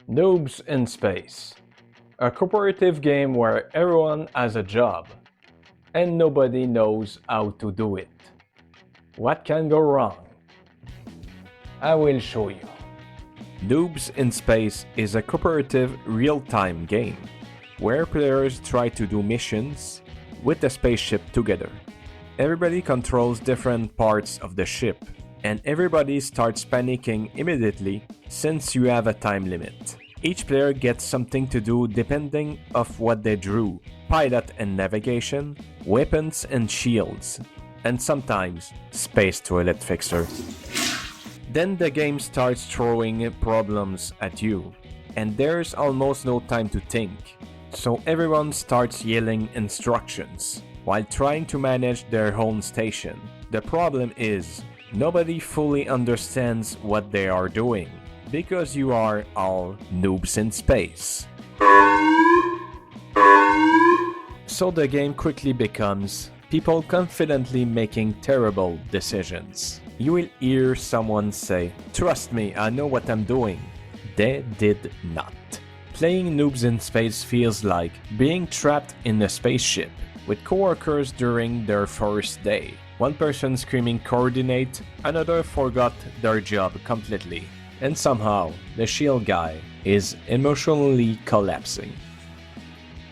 Noobs in Space, a cooperative game where everyone has a job and nobody knows how to do it. What can go wrong? I will show you. Noobs in Space is a cooperative real-time game where players try to do missions with the spaceship together. Everybody controls different parts of the ship, and everybody starts panicking immediately since you have a time limit. Each player gets something to do depending on what they drew: pilot and navigation, weapons and shields, and sometimes space toilet fixer. Then the game starts throwing problems at you, and there's almost no time to think, so everyone starts yelling instructions while trying to manage their own station. The problem is, nobody fully understands what they are doing, because you are all noobs in space. So the game quickly becomes people confidently making terrible decisions. You will hear someone say, "Trust me, I know what I'm doing." They did not. Playing Noobs in Space feels like being trapped in a spaceship with coworkers during their first day. One person screaming coordinate, another forgot their job completely, and somehow the shield guy is emotionally collapsing.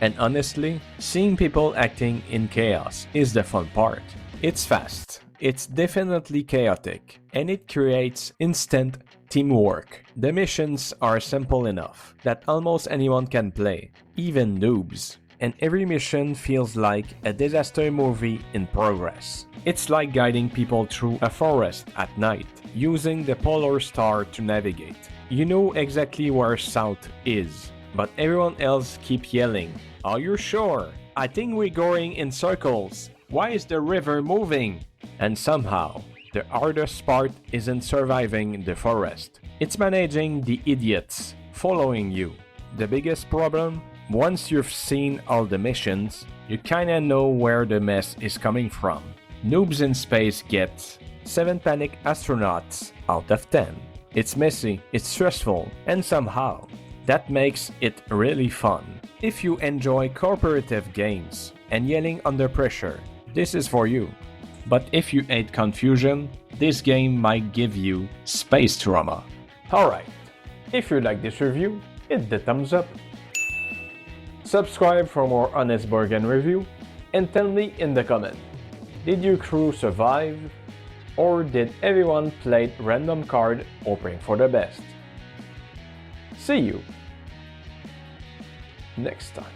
And honestly, seeing people acting in chaos is the fun part. It's fast, it's definitely chaotic, and it creates instant teamwork. The missions are simple enough that almost anyone can play, even noobs. And every mission feels like a disaster movie in progress. It's like guiding people through a forest at night, using the polar star to navigate. You know exactly where south is, but everyone else keep yelling, "Are you sure? I think we're going in circles. Why is the river moving?" And somehow, the hardest part isn't surviving the forest. It's managing the idiots following you. The biggest problem? Once you've seen all the missions, you kinda know where the mess is coming from. Noobs in Space gets 7 panic astronauts out of 10. It's messy, it's stressful, and somehow, that makes it really fun. If you enjoy cooperative games and yelling under pressure, this is for you. But if you hate confusion, this game might give you space trauma. Alright, if you like this review, hit the thumbs up. Subscribe for more honest bargain review, and tell me in the comment, did your crew survive, or did everyone play random card hoping for the best? See you next time.